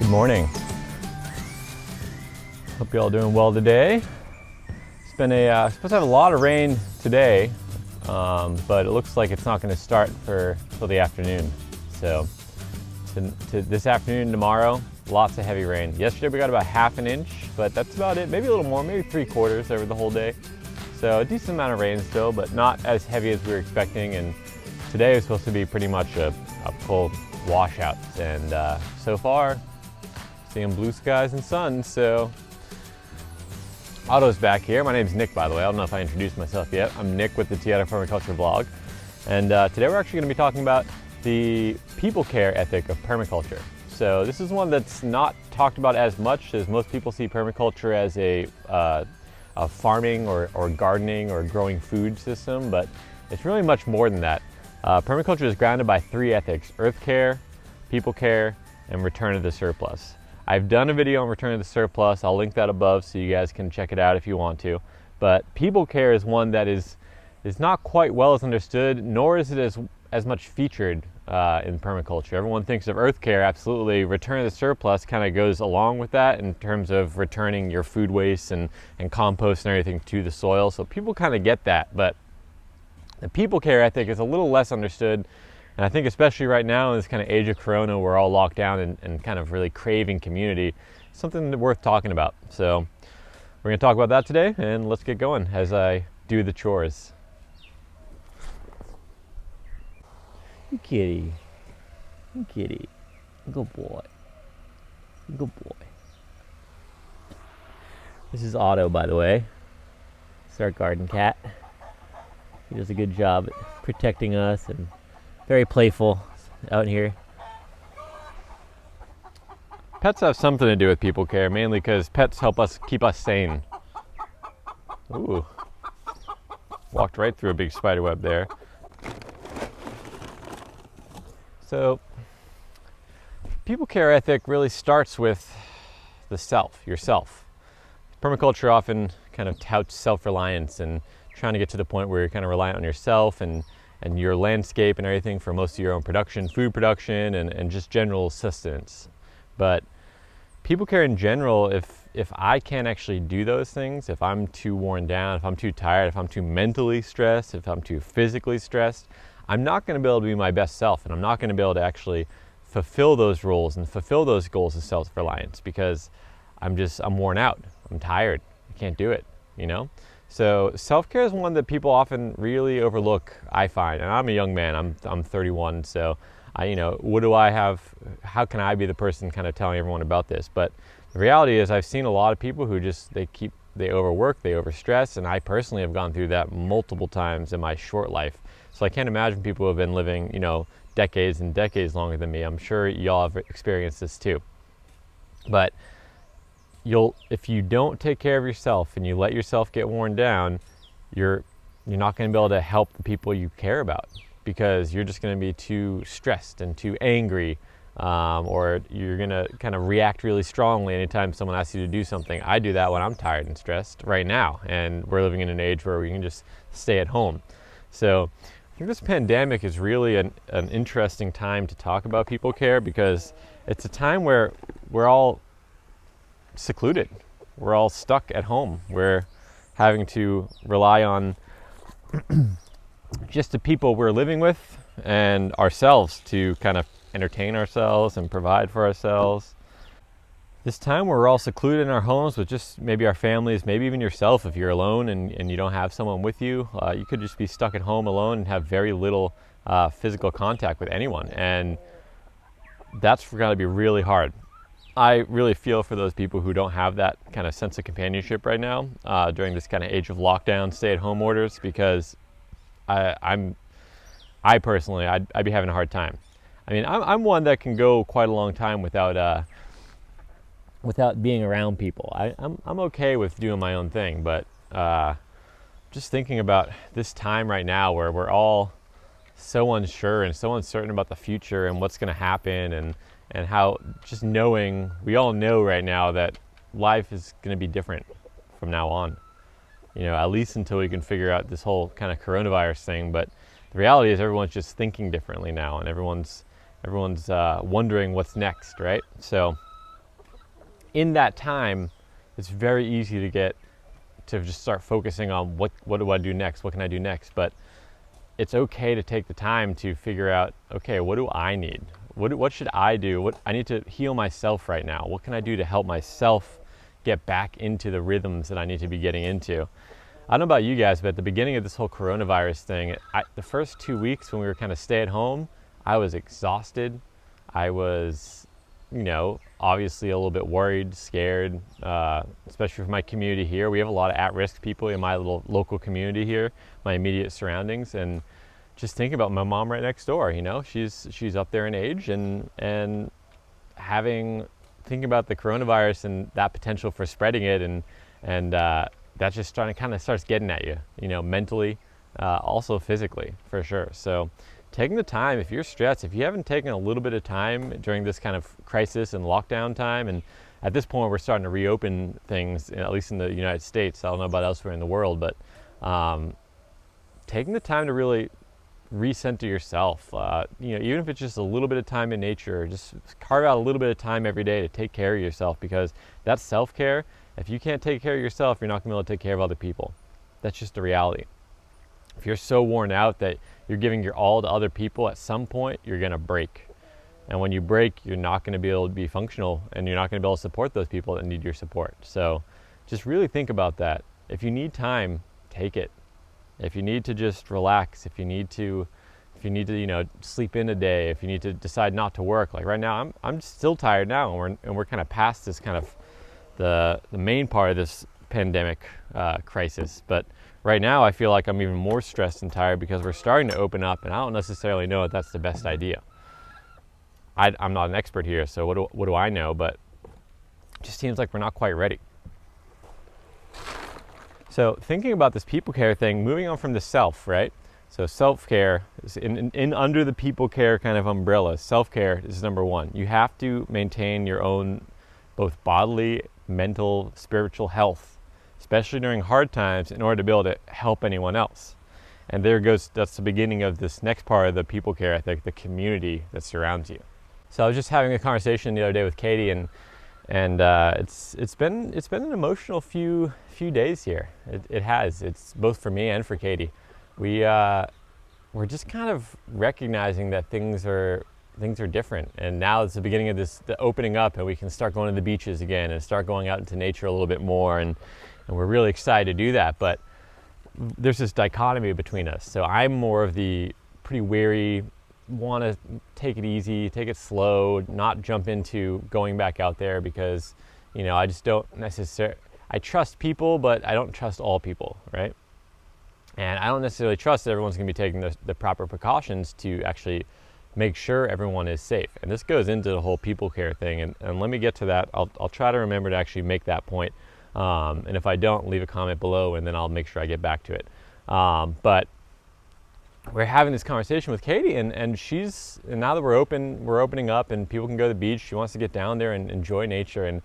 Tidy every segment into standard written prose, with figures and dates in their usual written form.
Good morning. Hope you all doing well today. It's been supposed to have a lot of rain today, but it looks like it's not going to start till the afternoon. So to this afternoon, tomorrow, lots of heavy rain. Yesterday we got about half an inch, but that's about it. Maybe a little more, maybe 3/4 over the whole day. So a decent amount of rain still, but not as heavy as we were expecting. And today was supposed to be pretty much a cold washout. And so far, seeing blue skies and sun. So Otto's back here. My name's Nick, by the way. I don't know if I introduced myself yet. I'm Nick with the Permaculture blog. And today we're actually going to be talking about the people care ethic of permaculture. So this is one that's not talked about as much, as most people see permaculture as a farming or gardening or growing food system, but it's really much more than that. Permaculture is grounded by 3 ethics: earth care, people care, and return of the surplus. I've done a video on return of the surplus. I'll link that above so you guys can check it out if you want to. But people care is one that is not quite well as understood, nor is it as much featured in permaculture. Everyone thinks of earth care, absolutely. Return of the surplus kind of goes along with that in terms of returning your food waste and compost and everything to the soil. So people kind of get that, but the people care ethic is a little less understood. And I think especially right now in this kind of age of Corona, we're all locked down and kind of really craving community, something worth talking about. So we're going to talk about that today, and let's get going as I do the chores. You kitty. You kitty. Good boy. Good boy. This is Otto, by the way. It's our garden cat. He does a good job at protecting us and very playful out here. Pets have something to do with people care, mainly because pets help us keep us sane. Ooh. Walked right through a big spider web there. So, people care ethic really starts with the self, yourself. Permaculture often kind of touts self-reliance and trying to get to the point where you're kind of reliant on yourself and your landscape and everything for most of your own production, food production, and just general sustenance. But people care in general, if I can't actually do those things, if I'm too worn down, if I'm too tired, if I'm too mentally stressed, if I'm too physically stressed, I'm not going to be able to be my best self, and I'm not going to be able to actually fulfill those roles and fulfill those goals of self-reliance because I'm worn out, I'm tired, I can't do it, you know? So self-care is one that people often really overlook, I find. And I'm a young man, I'm 31, so what do I have, how can I be the person kind of telling everyone about this? But the reality is I've seen a lot of people who they overwork, they overstress, and I personally have gone through that multiple times in my short life. So I can't imagine people who have been living, decades and decades longer than me. I'm sure y'all have experienced this too. But if you don't take care of yourself and you let yourself get worn down, you're not going to be able to help the people you care about, because you're just going to be too stressed and too angry, or you're going to kind of react really strongly anytime someone asks you to do something. I do that when I'm tired and stressed right now, and we're living in an age where we can just stay at home. So I think this pandemic is really an interesting time to talk about people care, because it's a time where we're all secluded. We're all stuck at home. We're having to rely on just the people we're living with and ourselves to kind of entertain ourselves and provide for ourselves. This time where we're all secluded in our homes with just maybe our families, maybe even yourself. If you're alone and you don't have someone with you, you could just be stuck at home alone and have very little physical contact with anyone. And that's going to be really hard. I really feel for those people who don't have that kind of sense of companionship right now during this kind of age of lockdown, stay-at-home orders, because I personally, I'd be having a hard time. I mean, I'm one that can go quite a long time without being around people. I'm okay with doing my own thing, but just thinking about this time right now where we're all so unsure and so uncertain about the future and what's going to happen, and how just knowing, we all know right now that life is going to be different from now on, at least until we can figure out this whole kind of coronavirus thing. But the reality is everyone's just thinking differently now, and everyone's wondering what's next, right? So in that time, it's very easy to just start focusing on what do I do next? What can I do next? But it's okay to take the time to figure out, okay, what do I need? What should I do? I need to heal myself right now. What can I do to help myself get back into the rhythms that I need to be getting into? I don't know about you guys, but at the beginning of this whole coronavirus thing, the first 2 weeks when we were kind of stay at home, I was exhausted. I was, obviously a little bit worried, scared, especially for my community here. We have a lot of at-risk people in my little local community here, my immediate surroundings, and just thinking about my mom right next door. She's up there in age, and thinking about the coronavirus and that potential for spreading it, and that's just trying to kind of starts getting at you, mentally, also physically, for sure. So taking the time, if you're stressed, if you haven't taken a little bit of time during this kind of crisis and lockdown time, and at this point we're starting to reopen things, at least in the United States, I don't know about elsewhere in the world, but taking the time to really recenter yourself, even if it's just a little bit of time in nature, just carve out a little bit of time every day to take care of yourself, because that's self-care. If you can't take care of yourself, you're not going to be able to take care of other people. That's just the reality. If you're so worn out that you're giving your all to other people, at some point you're going to break. And when you break, you're not going to be able to be functional, and you're not going to be able to support those people that need your support. So just really think about that. If you need time, take it. If you need to just relax, if you need to sleep in a day, if you need to decide not to work, like right now, I'm still tired now, and we're kind of past this kind of the main part of this pandemic crisis. But right now, I feel like I'm even more stressed and tired because we're starting to open up, and I don't necessarily know if that's the best idea. I'm not an expert here, so what do I know? But it just seems like we're not quite ready. So thinking about this people care thing, moving on from the self, right? So self-care is in under the people care kind of umbrella. Self-care is number one. You have to maintain your own both bodily, mental, spiritual health, especially during hard times, in order to be able to help anyone else. And that's the beginning of this next part of the people care ethic, the community that surrounds you. So I was just having a conversation the other day with Katie, and it's been an emotional few days here. It has. It's both for me and for Katie. We're just kind of recognizing that things are different, and now it's the beginning of the opening up, and we can start going to the beaches again and start going out into nature a little bit more, and we're really excited to do that. But there's this dichotomy between us. So I'm more of the pretty wary, want to take it easy, take it slow, not jump into going back out there, because I just don't necessarily, I trust people, but I don't trust all people, right? And I don't necessarily trust that everyone's going to be taking the proper precautions to actually make sure everyone is safe. And this goes into the whole people care thing, and let me get to that. I'll try to remember to actually make that point, and if I don't, leave a comment below, and then I'll make sure I get back to it. But we're having this conversation with Katie, and now that we're opening up and people can go to the beach, she wants to get down there and enjoy nature, and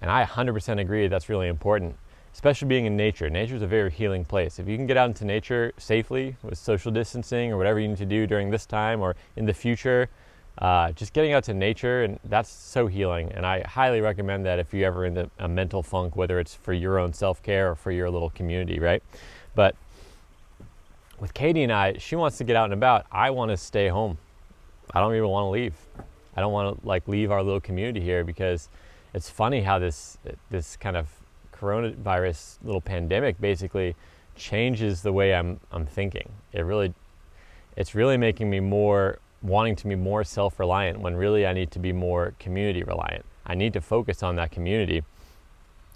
I 100% agree that's really important, especially being in nature. Nature is a very healing place. If you can get out into nature safely with social distancing or whatever you need to do during this time or in the future, just getting out to nature, and that's so healing. And I highly recommend that if you're ever in a mental funk, whether it's for your own self-care or for your little community, right? But with Katie and I, she wants to get out and about. I want to stay home. I don't even want to leave. I don't want to leave our little community here, because it's funny how this kind of coronavirus little pandemic basically changes the way I'm thinking. It's really making me wanting to be more self-reliant, when really I need to be more community reliant. I need to focus on that community,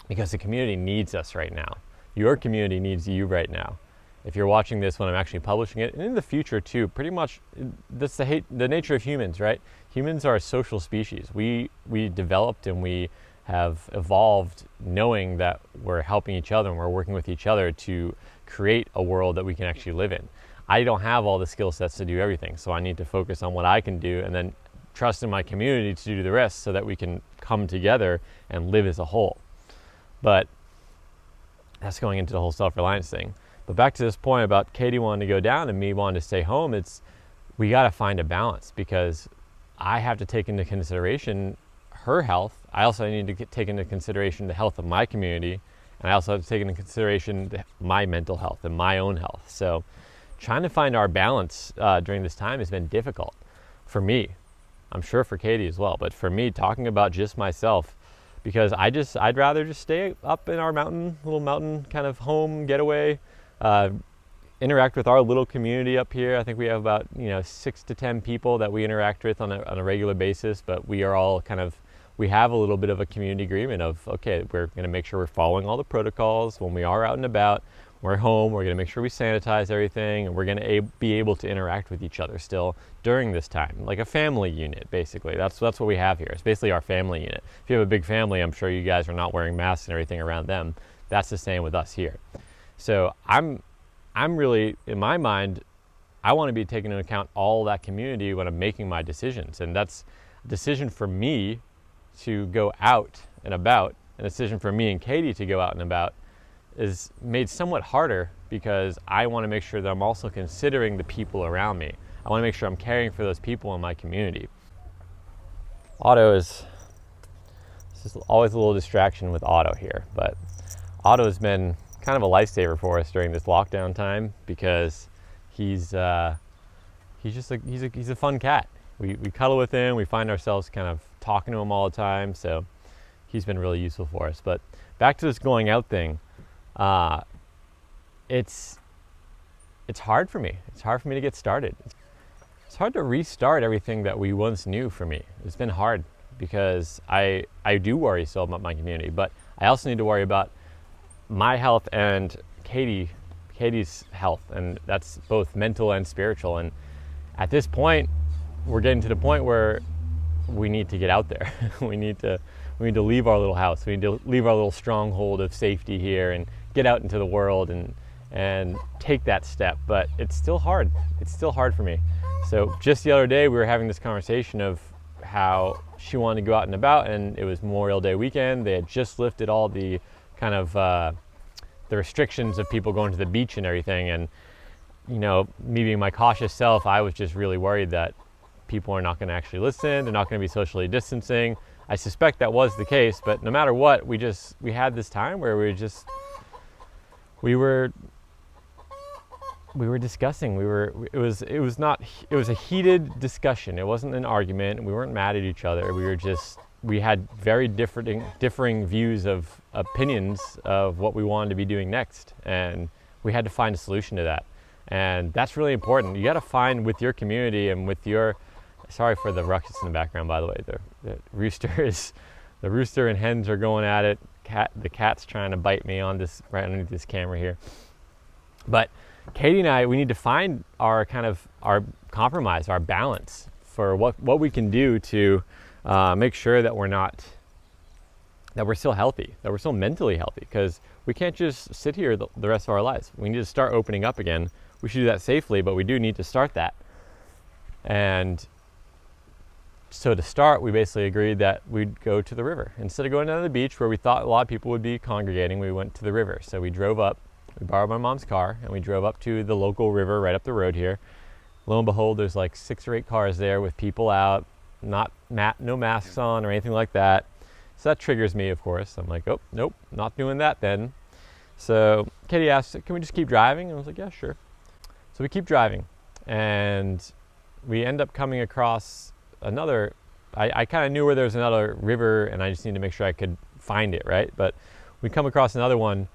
because the community needs us right now. Your community needs you right now. If you're watching this when I'm actually publishing it, and in the future too, pretty much that's the nature of humans, right? Humans are a social species. We developed and we have evolved knowing that we're helping each other and we're working with each other to create a world that we can actually live in. I don't have all the skill sets to do everything, so I need to focus on what I can do, and then trust in my community to do the rest, so that we can come together and live as a whole. But that's going into the whole self-reliance thing. But back to this point about Katie wanting to go down and me wanting to stay home, we got to find a balance, because I have to take into consideration her health, I also need to take into consideration the health of my community, and I also have to take into consideration my mental health and my own health. So trying to find our balance during this time has been difficult for me. I'm sure for Katie as well, but for me, talking about just myself, because I'd rather just stay up in our little mountain kind of home getaway, interact with our little community up here. I think we have about 6 to 10 people that we interact with on a regular basis, but we are all we have a little bit of a community agreement of, okay, we're going to make sure we're following all the protocols when we are out and about. We're home, we're going to make sure we sanitize everything, and we're going to be able to interact with each other still during this time, like a family unit, basically. That's what we have here. It's basically our family unit. If you have a big family, I'm sure you guys are not wearing masks and everything around them. That's the same with us here. So I'm really, in my mind, I want to be taking into account all that community when I'm making my decisions. And that's a decision for me to go out and about, and a decision for me and Katie to go out and about is made somewhat harder because I want to make sure that I'm also considering the people around me. I want to make sure I'm caring for those people in my community. Otto is just always a little distraction with Otto here, but Otto has been kind of a lifesaver for us during this lockdown time because he's a fun cat. We cuddle with him. We find ourselves kind of talking to him all the time, so he's been really useful for us. But back to this going out thing. It's hard for me. It's hard for me to get started. It's hard to restart everything that we once knew for me. It's been hard because I do worry still about my community, but I also need to worry about my health and Katie's health, and that's both mental and spiritual. And at this point, we're getting to the point where we need to get out there. We need to leave our little house. We need to leave our little stronghold of safety here and get out into the world and take that step. But it's still hard. It's still hard for me. So just the other day, we were having this conversation of how she wanted to go out and about, and it was Memorial Day weekend. They had just lifted all the kind of the restrictions of people going to the beach and everything. And me being my cautious self, I was just really worried that people are not going to actually listen. They're not going to be socially distancing. I suspect that was the case, but no matter what, we had this time where we were discussing. It was a heated discussion. It wasn't an argument. We weren't mad at each other. We had very differing views of opinions of what we wanted to be doing next, and we had to find a solution to that. And that's really important. You got to find with your community and with your, sorry for the ruckus in the background, by the way. The rooster and hens are going at it. The cat's trying to bite me on this, right underneath this camera here. But Katie and I, we need to find our compromise, our balance for what we can do to make sure that we're still healthy, that we're still mentally healthy, because we can't just sit here the rest of our lives. We need to start opening up again. We should do that safely, but we do need to start that. And so to start, we basically agreed that we'd go to the river. Instead of going down to the beach where we thought a lot of people would be congregating, we went to the river. So we drove up, we borrowed my mom's car, and we drove up to the local river right up the road here. Lo and behold, there's like 6 or 8 cars there with people out, no masks on or anything like that. So that triggers me, of course. I'm like, oh, nope, not doing that then. So Katie asked, can we just keep driving? And I was like, yeah, sure. So we keep driving, and we end up coming across another, I kind of knew where there was another river, and I just needed to make sure I could find it, right? But we come across another one,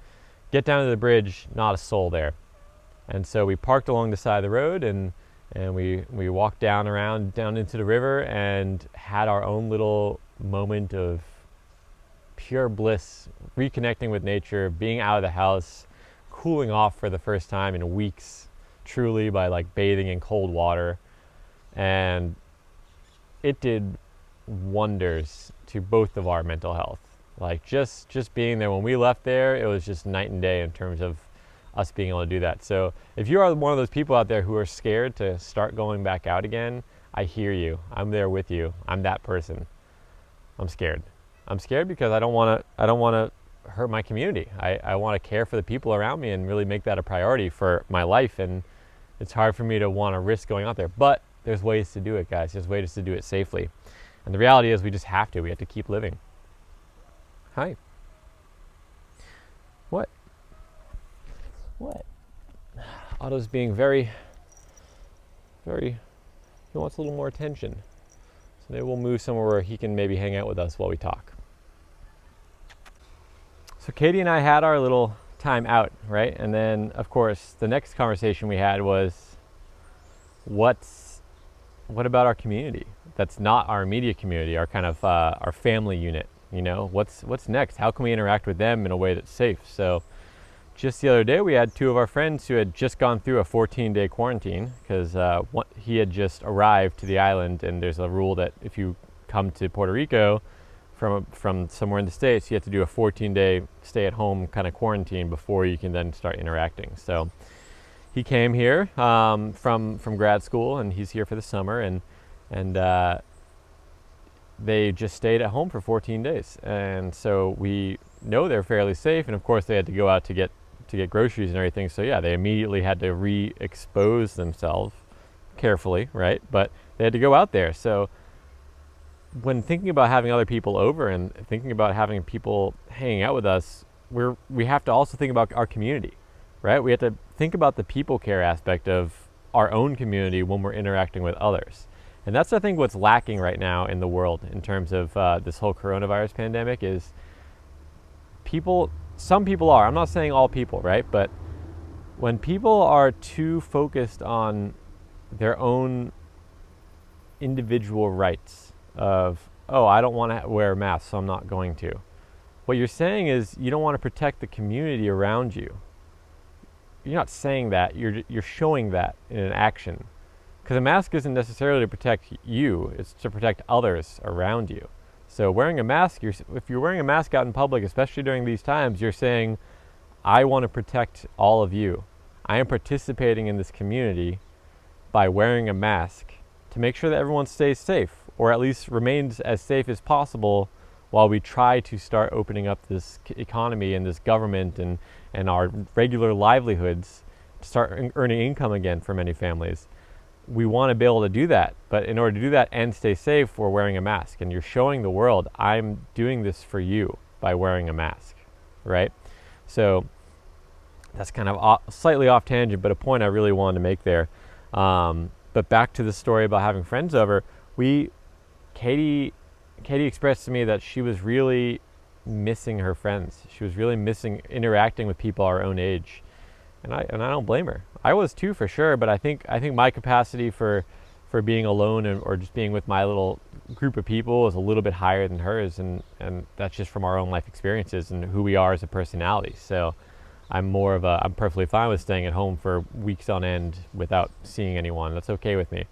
get down to the bridge, not a soul there. And so we parked along the side of the road, and we walked down into the river and had our own little moment of pure bliss, reconnecting with nature, being out of the house, cooling off for the first time in weeks, truly, by like bathing in cold water. And it did wonders to both of our mental health. Like just being there, when we left there, it was just night and day in terms of us being able to do that. So if you are one of those people out there who are scared to start going back out again, I hear you. I'm there with you. I'm that person. I'm scared. I'm scared because I don't want to hurt my community. I want to care for the people around me and really make that a priority for my life. And it's hard for me to want to risk going out there. But there's ways to do it, guys. There's ways to do it safely. And the reality is we just have to. We have to keep living. Hi. What? What? Otto's being very, he wants a little more attention. So maybe we'll move somewhere where he can maybe hang out with us while we talk. So Katie and I had our little time out, right? And then, of course, the next conversation we had was, what about our community? That's not our immediate community, our kind of our family unit. You know, what's next? How can we interact with them in a way that's safe? So just the other day, we had two of our friends who had just gone through a 14-day quarantine because he had just arrived to the island, and there's a rule that if you come to Puerto Rico from somewhere in the States, you have to do a 14-day stay-at-home kind of quarantine before you can then start interacting. So he came here from grad school, and he's here for the summer, and they just stayed at home for 14 days. And so we know they're fairly safe, and of course they had to go out to get groceries and everything. So yeah, they immediately had to re-expose themselves carefully, right? But they had to go out there. So when thinking about having other people over and thinking about having people hanging out with us, we have to also think about our community, right? We have to think about the people care aspect of our own community when we're interacting with others. And that's, I think, what's lacking right now in the world in terms of this whole coronavirus pandemic is some people are, I'm not saying all people, right? But when people are too focused on their own individual rights of, oh, I don't want to wear a mask, so I'm not going to. What you're saying is you don't want to protect the community around you. You're not saying that, you're showing that in an action. Because a mask isn't necessarily to protect you, it's to protect others around you. So wearing a mask, if you're wearing a mask out in public, especially during these times, you're saying, I want to protect all of you. I am participating in this community by wearing a mask to make sure that everyone stays safe, or at least remains as safe as possible while we try to start opening up this economy and this government and our regular livelihoods to start earning income again for many families. We want to be able to do that, but in order to do that and stay safe, we're wearing a mask. And you're showing the world, I'm doing this for you by wearing a mask, right? So that's kind of slightly off tangent, but a point I really wanted to make there. But back to the story about having friends over, Katie expressed to me that she was really missing her friends. She was really missing interacting with people our own age. And I don't blame her. I was too, for sure, but I think my capacity for being alone or just being with my little group of people is a little bit higher than hers, and that's just from our own life experiences and who we are as a personality. So I'm perfectly fine with staying at home for weeks on end without seeing anyone. That's okay with me.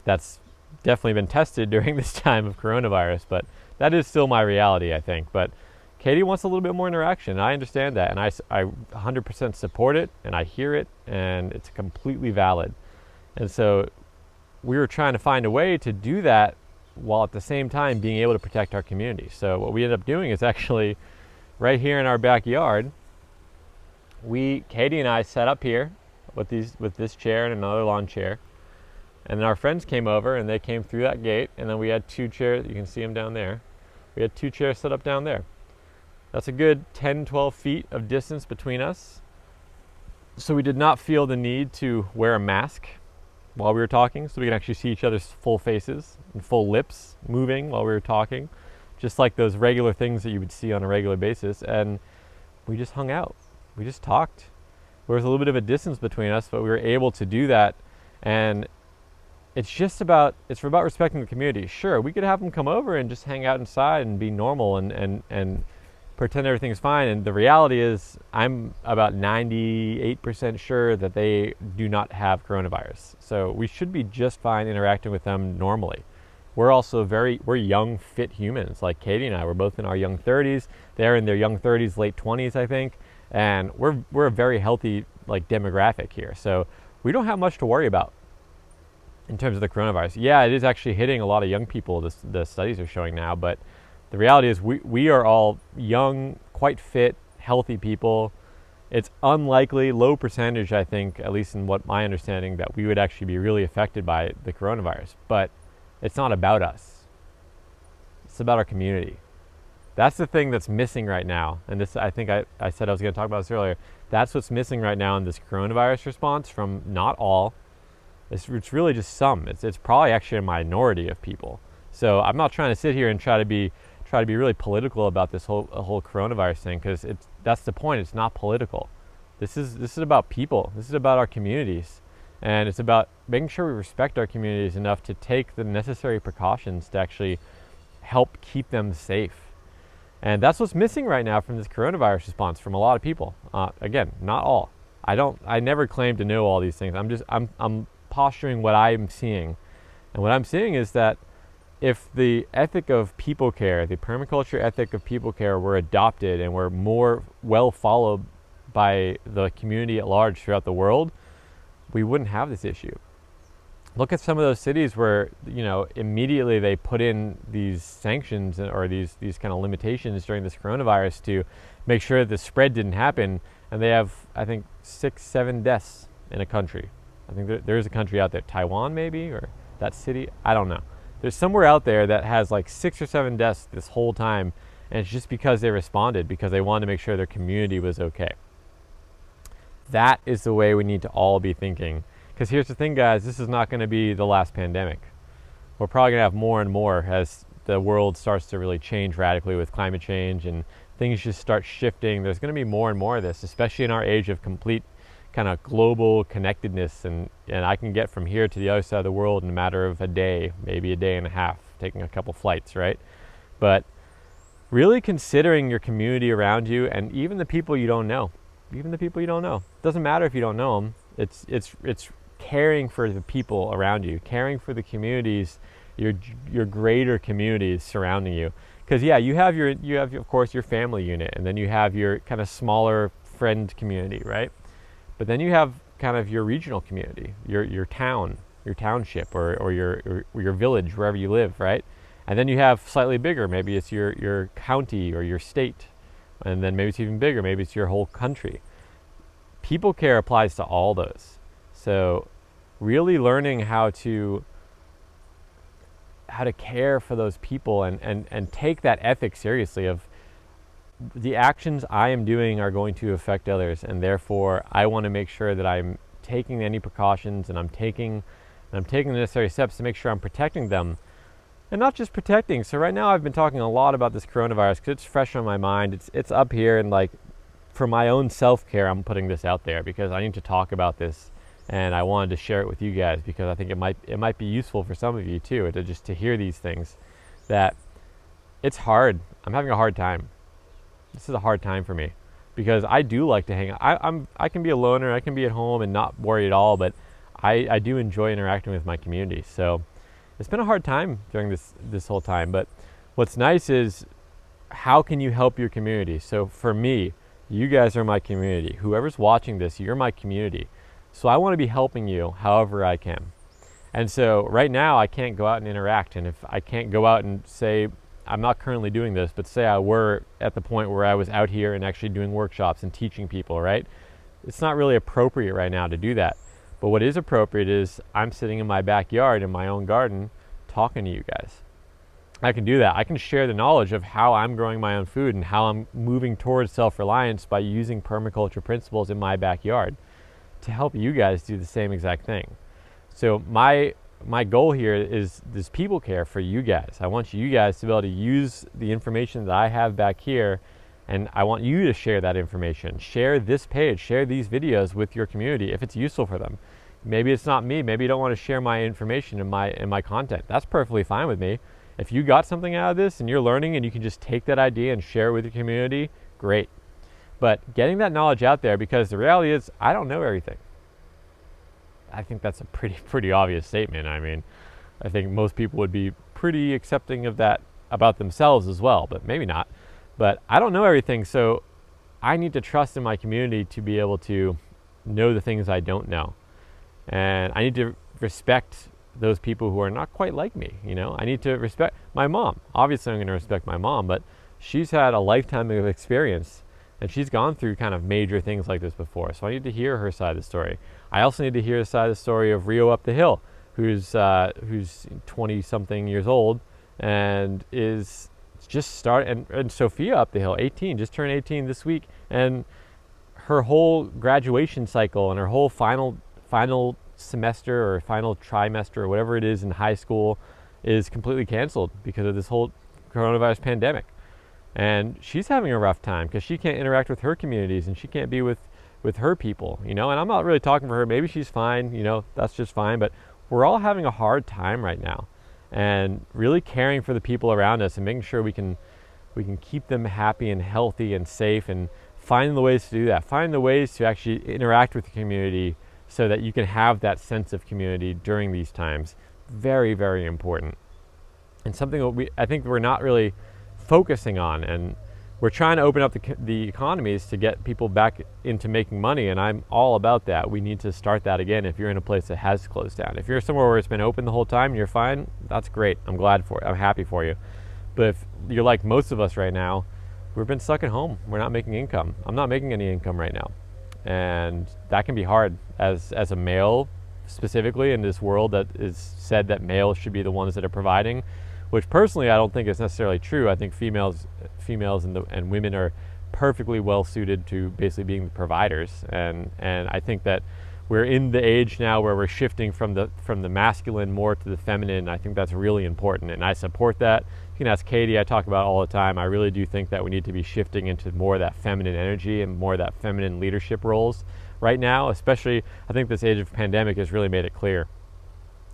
That's definitely been tested during this time of coronavirus, but that is still my reality, I think. But Katie wants a little bit more interaction. I understand that, and I 100% support it, and I hear it, and it's completely valid. And so we were trying to find a way to do that while at the same time being able to protect our community. So what we ended up doing is actually right here in our backyard, Katie and I sat up here with this chair and another lawn chair, and then our friends came over, and they came through that gate, and then we had two chairs. You can see them down there. We had two chairs set up down there. That's a good 10, 12 feet of distance between us. So we did not feel the need to wear a mask while we were talking, so we could actually see each other's full faces and full lips moving while we were talking, just like those regular things that you would see on a regular basis. And we just hung out. We just talked. There was a little bit of a distance between us, but we were able to do that. And it's about respecting the community. Sure, we could have them come over and just hang out inside and be normal and pretend everything's fine. And the reality is, I'm about 98% sure that they do not have coronavirus. So we should be just fine interacting with them normally. We're also we're young, fit humans. Like Katie and I, we're both in our young 30s. They're in their young 30s, late 20s, I think. And we're a very healthy demographic here. So we don't have much to worry about in terms of the coronavirus. Yeah, it is actually hitting a lot of young people, the studies are showing now, but the reality is we are all young, quite fit, healthy people. It's unlikely, low percentage, I think, at least in what my understanding, that we would actually be really affected by the coronavirus. But it's not about us. It's about our community. That's the thing that's missing right now. And this, I think I said I was going to talk about this earlier. That's what's missing right now in this coronavirus response from not all. It's really just some. It's probably actually a minority of people. So I'm not trying to sit here and try to be really political about this whole coronavirus thing, because that's the point. It's not political. This is about people. This is about our communities, and it's about making sure we respect our communities enough to take the necessary precautions to actually help keep them safe. And that's what's missing right now from this coronavirus response from a lot of people. Again, not all. I never claim to know all these things. I'm posturing what I'm seeing. And what I'm seeing is that if the ethic of people care, the permaculture ethic of people care, were adopted and were more well followed by the community at large throughout the world, we wouldn't have this issue. Look at some of those cities where, immediately they put in these sanctions or these kind of limitations during this coronavirus to make sure the spread didn't happen. And they have, I think, 6-7 deaths in a country. I think there's a country out there, Taiwan maybe, or that city, I don't know. There's somewhere out there that has like 6 or 7 deaths this whole time, and it's just because they responded, because they wanted to make sure their community was okay. That is the way we need to all be thinking. Because here's the thing, guys, this is not going to be the last pandemic. We're probably going to have more and more as the world starts to really change radically with climate change and things just start shifting. There's going to be more and more of this, especially in our age of complete kind of global connectedness. And I can get from here to the other side of the world in a matter of a day, maybe a day and a half, taking a couple flights, right? But really considering your community around you and even the people you don't know. Even the people you don't know. It doesn't matter if you don't know them. It's caring for the people around you, caring for the communities, your greater communities surrounding you. Because you have of course your family unit, and then you have your kind of smaller friend community, right? But then you have kind of your regional community, your town, your township, or your village, wherever you live, right? And then you have slightly bigger, maybe it's your county or your state, and then maybe it's even bigger, maybe it's your whole country. People care applies to all those. So really learning how to care for those people and take that ethic seriously of the actions I am doing are going to affect others, and therefore I want to make sure that I'm taking any precautions and I'm taking the necessary steps to make sure I'm protecting them. And not just protecting. So right now I've been talking a lot about this coronavirus because it's fresh on my mind. It's up here, and like for my own self-care, I'm putting this out there because I need to talk about this. And I wanted to share it with you guys because I think it might be useful for some of you too, to hear these things. That it's hard. I'm having a hard time. This is a hard time for me because I do like to hang out. I can be a loner. I can be at home and not worry at all. But I do enjoy interacting with my community. So it's been a hard time during this whole time. But what's nice is how can you help your community? So for me, you guys are my community. Whoever's watching this, you're my community. So I want to be helping you however I can. And so right now I can't go out and interact. And if I can't go out and say, I'm not currently doing this, but say I were at the point where I was out here and actually doing workshops and teaching people, right? It's not really appropriate right now to do that. But what is appropriate is I'm sitting in my backyard in my own garden talking to you guys. I can do that. I can share the knowledge of how I'm growing my own food and how I'm moving towards self-reliance by using permaculture principles in my backyard to help you guys do the same exact thing. So my goal here is this people care for you guys. I want you guys to be able to use the information that I have back here, and I want you to share that information. Share this page, share these videos with your community if it's useful for them. Maybe it's not me. Maybe you don't want to share my information in my content. That's perfectly fine with me. If you got something out of this and you're learning and you can just take that idea and share it with your community, great. But getting that knowledge out there, because the reality is I don't know everything. I think that's a pretty obvious statement. I mean, I think most people would be pretty accepting of that about themselves as well, but maybe not. But I don't know everything, so I need to trust in my community to be able to know the things I don't know. And I need to respect those people who are not quite like me, I need to respect my mom. Obviously I'm going to respect my mom, but she's had a lifetime of experience and she's gone through kind of major things like this before. So I need to hear her side of the story. I also need to hear the side of the story of Rio up the hill, who's 20 something years old and is just and Sophia up the hill, 18, just turned 18 this week, and her whole graduation cycle and her whole final semester or final trimester or whatever it is in high school is completely canceled because of this whole coronavirus pandemic. And she's having a rough time because she can't interact with her communities and she can't be with her people, and I'm not really talking for her. Maybe she's fine, that's just fine, but we're all having a hard time right now, and really caring for the people around us and making sure we can keep them happy and healthy and safe, and finding the ways to do that, finding the ways to actually interact with the community so that you can have that sense of community during these times. Very, very important, and something that I think we're not really focusing on. And we're trying to open up the economies to get people back into making money, and I'm all about that. We need to start that again if you're in a place that has closed down. If you're somewhere where it's been open the whole time and you're fine, that's great. I'm glad for it. I'm happy for you. But if you're like most of us right now, we've been stuck at home. We're not making income. I'm not making any income right now. And that can be hard as a male, specifically in this world that is said that males should be the ones that are providing, which personally I don't think is necessarily true. I think females and women are perfectly well suited to basically being the providers, and I think that we're in the age now where we're shifting from the masculine more to the feminine. I think that's really important, and I support that. You can ask Katie. I talk about it all the time. I really do think that we need to be shifting into more of that feminine energy and more of that feminine leadership roles right now, especially I think this age of pandemic has really made it clear.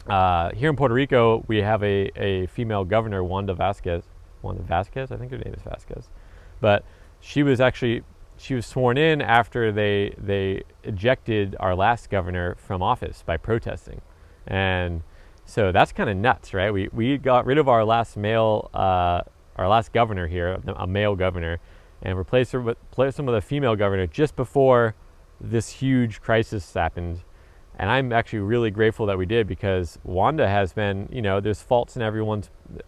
Here in Puerto Rico, we have a female governor, Wanda Vasquez, I think her name is Vasquez, but she was sworn in after they ejected our last governor from office by protesting. And so that's kind of nuts, right? We got rid of our last governor here, a male governor, and replaced him with a female governor just before this huge crisis happened. And I'm actually really grateful that we did, because Wanda has been, there's faults in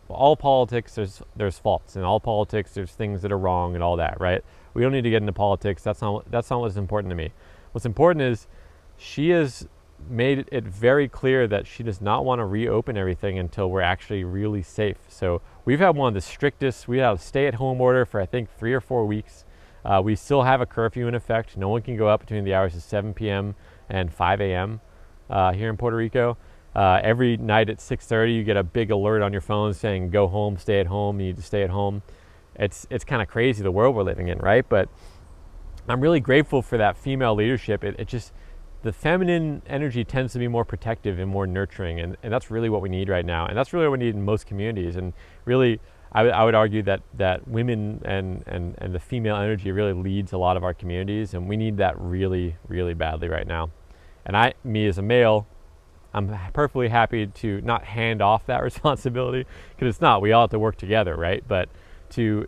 all politics, there's faults. In all politics, there's things that are wrong and all that, right? We don't need to get into politics. That's not what's important to me. What's important is she has made it very clear that she does not want to reopen everything until we're actually really safe. So we've had one of the strictest, we had a stay-at-home order for I think 3 or 4 weeks. We still have a curfew in effect. No one can go out between the hours of 7 p.m. and 5 a.m. Here in Puerto Rico. Every night at 6:30, you get a big alert on your phone saying, go home, stay at home, you need to stay at home. It's kind of crazy, the world we're living in, right? But I'm really grateful for that female leadership. It just, the feminine energy tends to be more protective and more nurturing, and that's really what we need right now. And that's really what we need in most communities. And really, I would argue that women and the female energy really leads a lot of our communities, and we need that really, really badly right now. And me as a male, I'm perfectly happy to not hand off that responsibility, because it's not. We all have to work together, right? But to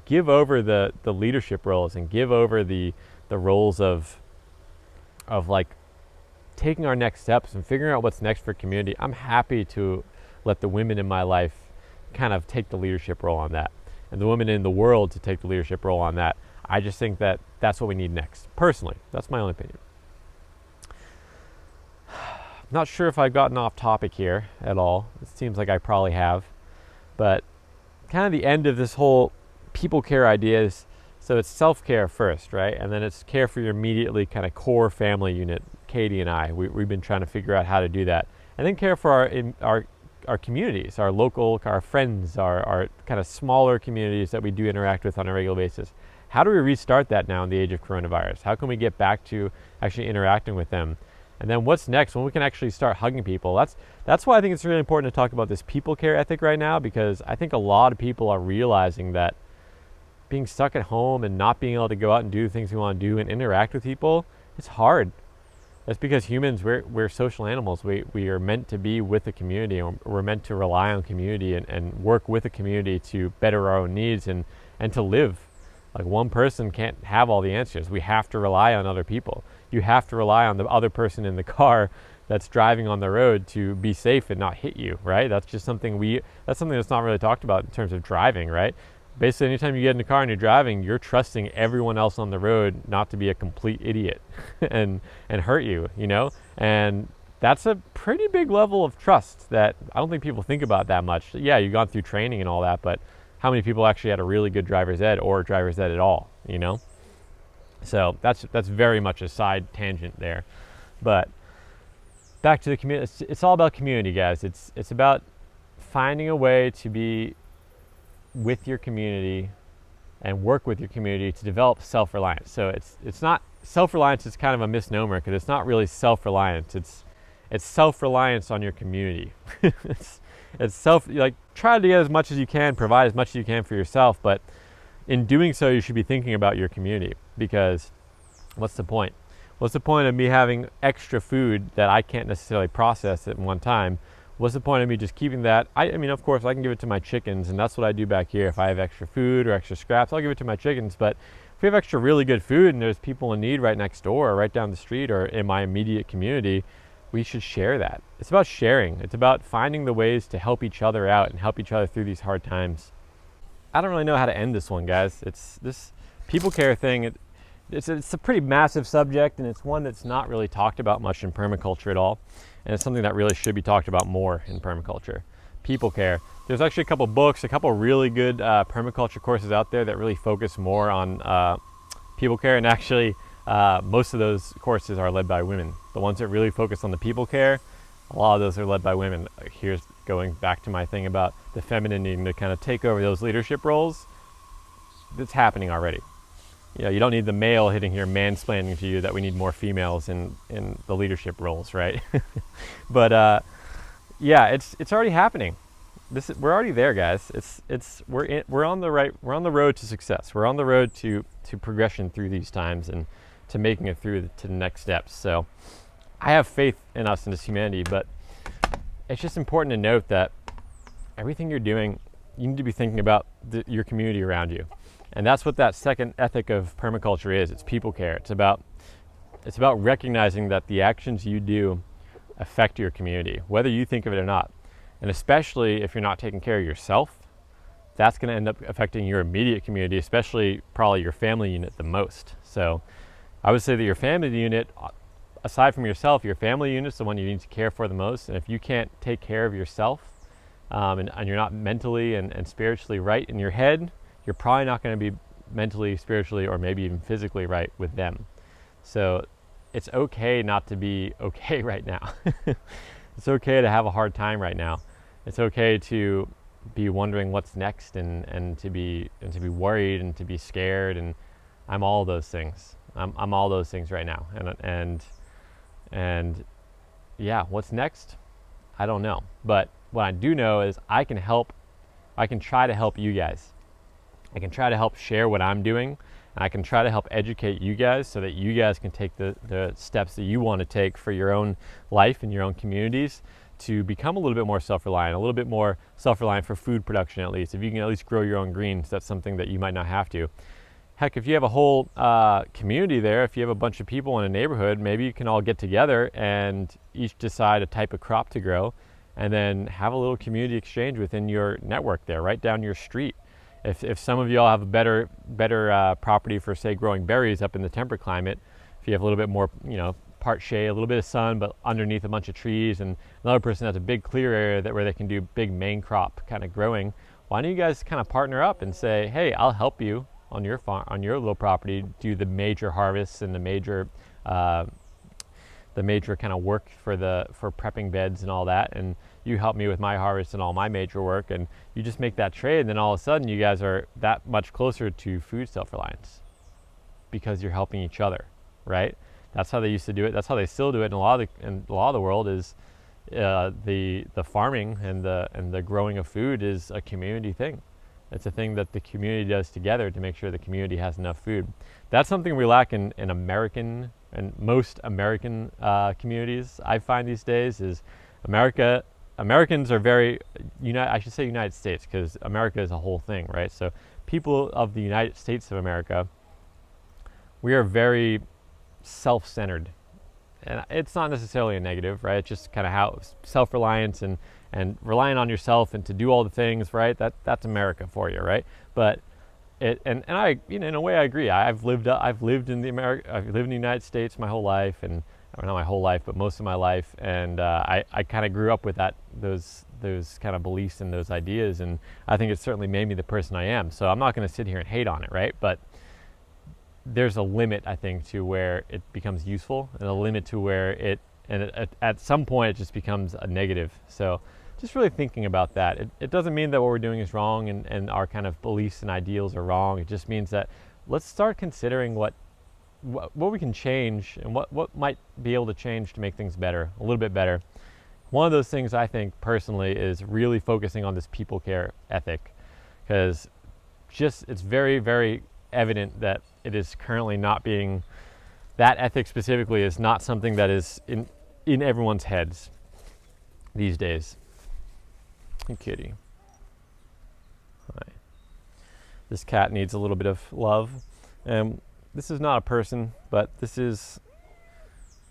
give over the leadership roles and give over the roles of like taking our next steps and figuring out what's next for community, I'm happy to let the women in my life kind of take the leadership role on that, and the women in the world to take the leadership role on that. I just think that that's what we need next. Personally, that's my own opinion. Not sure if I've gotten off topic here at all. It seems like I probably have, but kind of the end of this whole people care idea is, so it's self-care first, right? And then it's care for your immediately kind of core family unit. Katie and I, we've been trying to figure out how to do that. And then care for our communities, our local, our friends, our kind of smaller communities that we do interact with on a regular basis. How do we restart that now in the age of coronavirus? How can we get back to actually interacting with them? And then what's next when we can actually start hugging people? That's why I think it's really important to talk about this people care ethic right now, because I think a lot of people are realizing that being stuck at home and not being able to go out and do the things we want to do and interact with people, it's hard. That's because humans, we're social animals. We are meant to be with the community, and we're meant to rely on community and work with the community to better our own needs and to live. Like, one person can't have all the answers. We have to rely on other people. You have to rely on the other person in the car that's driving on the road to be safe and not hit you, right? That's just something that's not really talked about in terms of driving, right? Basically, anytime you get in the car and you're driving, you're trusting everyone else on the road not to be a complete idiot and hurt you, And that's a pretty big level of trust that I don't think people think about that much. Yeah, you've gone through training and all that, but how many people actually had a really good driver's ed or driver's ed at all, you know? So that's very much a side tangent there. But back to the community, it's all about community, guys. It's about finding a way to be with your community and work with your community to develop self-reliance. So it's not self-reliance is kind of a misnomer because it's not really self-reliance. It's self-reliance on your community. it's like try to get as much as you can, provide as much as you can for yourself, but in doing so you should be thinking about your community, because what's the point? What's the point of me having extra food that I can't necessarily process at one time? What's the point of me just keeping that? I mean, of course, I can give it to my chickens, and that's what I do back here. If I have extra food or extra scraps, I'll give it to my chickens. But if we have extra really good food and there's people in need right next door or right down the street or in my immediate community, we should share that. It's about sharing. It's about finding the ways to help each other out and help each other through these hard times. I don't really know how to end this one, guys. It's this people care thing. It's a pretty massive subject, and it's one that's not really talked about much in permaculture at all. And it's something that really should be talked about more in permaculture. People care. There's actually a couple books, a couple really good permaculture courses out there that really focus more on people care. And actually, most of those courses are led by women. The ones that really focus on the people care, a lot of those are led by women. Here's going back to my thing about the feminine needing to kind of take over those leadership roles. It's happening already. You know, you don't need the male hitting here mansplaining to you that we need more females in the leadership roles, right? But yeah, it's already happening. We're already there, guys. We're on the road to success. We're on the road to progression through these times and to making it through to the next steps. So I have faith in us and this humanity, but it's just important to note that everything you're doing, you need to be thinking about your community around you. And that's what that second ethic of permaculture is. It's people care. It's about recognizing that the actions you do affect your community, whether you think of it or not. And especially if you're not taking care of yourself, that's going to end up affecting your immediate community, especially probably your family unit the most. So I would say that your family unit, aside from yourself, your family unit is the one you need to care for the most. And if you can't take care of yourself and you're not mentally and spiritually right in your head, you're probably not going to be mentally, spiritually, or maybe even physically right with them. So it's okay not to be okay right now. It's okay to have a hard time right now. It's okay to be wondering what's next and to be worried and to be scared, and I'm all those things. I'm all those things right now. And yeah, what's next? I don't know. But what I do know is I can try to help you guys. I can try to help share what I'm doing, and I can try to help educate you guys so that you guys can take the steps that you want to take for your own life and your own communities to become a little bit more self-reliant, a little bit more self-reliant for food production at least. If you can at least grow your own greens, that's something that you might not have to. Heck, if you have a whole community there, if you have a bunch of people in a neighborhood, maybe you can all get together and each decide a type of crop to grow and then have a little community exchange within your network there, right down your street. If some of y'all have a better property for, say, growing berries up in the temperate climate, if you have a little bit more, part shade, a little bit of sun, but underneath a bunch of trees, and another person has a big clear area where they can do big main crop kind of growing, why don't you guys kind of partner up and say, hey, I'll help you on your farm, on your little property, do the major harvests and the major kind of work for prepping beds and all that, and you help me with my harvest and all my major work, and you just make that trade, and then all of a sudden you guys are that much closer to food self-reliance because you're helping each other, right? That's how they used to do it. That's how they still do it in a lot of the world. Is the farming and the growing of food is a community thing. It's a thing that the community does together to make sure the community has enough food. That's something we lack in American and most American communities. I find these days is Americans are very, I should say United States, because America is a whole thing, right? So people of the United States of America, we are very self-centered. And it's not necessarily a negative, right? It's just kind of how self-reliance and relying on yourself and to do all the things, right? That's America for you, right? But and I, in a way I agree. I've lived in the United States my whole life, and or not my whole life, but most of my life. And I kind of grew up with those kind of beliefs and those ideas. And I think it certainly made me the person I am. So I'm not going to sit here and hate on it, right? But there's a limit, I think, to where it becomes useful, and a limit to where at some point it just becomes a negative. So just really thinking about that. It doesn't mean that what we're doing is wrong and our kind of beliefs and ideals are wrong. It just means that let's start considering what we can change and what might be able to change to make things better, a little bit better. One of those things, I think personally, is really focusing on this people care ethic, because it's very, very evident that it is currently not being, that ethic specifically is not something that is in everyone's heads these days. Hey, kitty. Hi. This cat needs a little bit of love. This is not a person, but this is,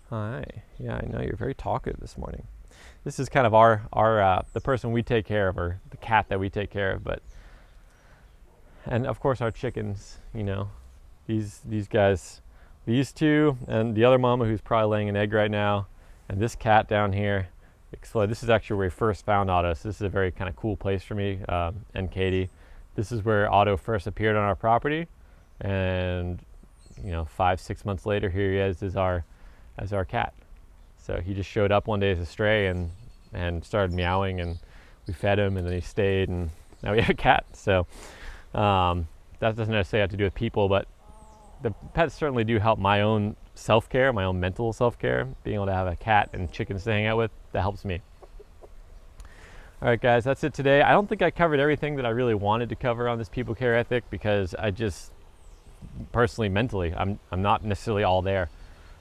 hi. Yeah, I know you're very talkative this morning. This is kind of our the person we take care of, or the cat that we take care of, and of course our chickens, you know, these guys, these two, and the other mama who's probably laying an egg right now, and this cat down here exploded. This is actually where we first found Otto, so this is a very kind of cool place for me and Katie. This is where Otto first appeared on our property, and 5-6 months later, here he is as our cat. So he just showed up one day as a stray and started meowing, and we fed him, and then he stayed, and now we have a cat. So that doesn't necessarily have to do with people, but the pets certainly do help my own self-care, my own mental self-care. Being able to have a cat and chickens to hang out with, that helps me. All right, guys, that's it today. I don't think I covered everything that I really wanted to cover on this people care ethic, because I just personally, mentally, I'm not necessarily all there.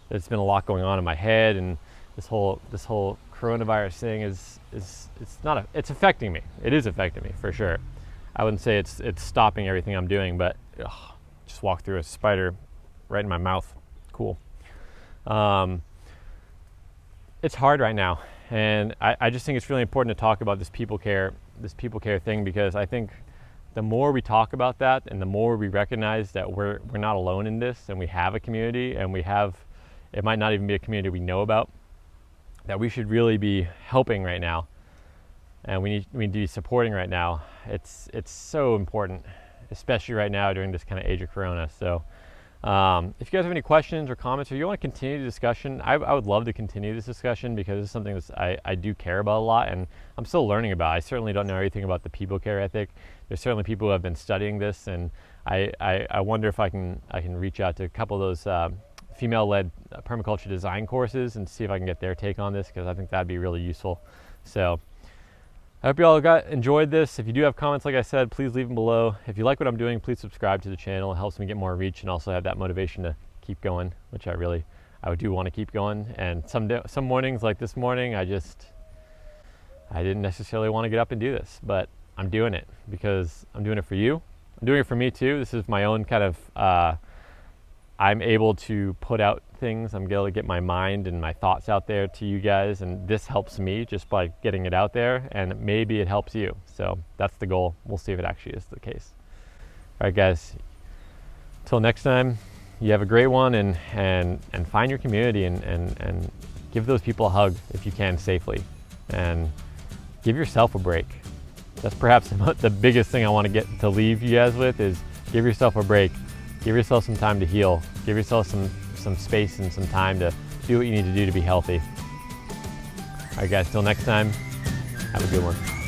There's been a lot going on in my head, and this whole coronavirus thing it's affecting me. It is affecting me for sure. I wouldn't say it's stopping everything I'm doing, but just walked through a spider right in my mouth. Cool. It's hard right now, and I just think it's really important to talk about this people care thing, because I think the more we talk about that, and the more we recognize that we're not alone in this, and we have a community, and it might not even be a community we know about, that we should really be helping right now, and we need to be supporting right now. It's so important, especially right now during this kind of age of Corona. So if you guys have any questions or comments, or you want to continue the discussion, I would love to continue this discussion, because it's something that I do care about a lot, and I'm still learning about. I certainly don't know everything about the people care ethic. There's certainly people who have been studying this, and I wonder if I can reach out to a couple of those female-led permaculture design courses and see if I can get their take on this, because I think that'd be really useful. So I hope you all enjoyed this. If you do have comments, like I said, please leave them below. If you like what I'm doing, please subscribe to the channel. It helps me get more reach, and also have that motivation to keep going, which I do want to keep going. And some mornings, like this morning, I didn't necessarily want to get up and do this, but I'm doing it because I'm doing it for you. I'm doing it for me too. This is my own kind of, I'm able to put out things. I'm able to get my mind and my thoughts out there to you guys, and this helps me just by getting it out there, and maybe it helps you. So that's the goal. We'll see if it actually is the case. All right, guys, until next time, you have a great one, and find your community, and give those people a hug if you can safely, and give yourself a break. That's perhaps the biggest thing I want to get to leave you guys with, is give yourself a break. Give yourself some time to heal. Give yourself some space and some time to do what you need to do to be healthy. All right, guys, till next time, have a good one.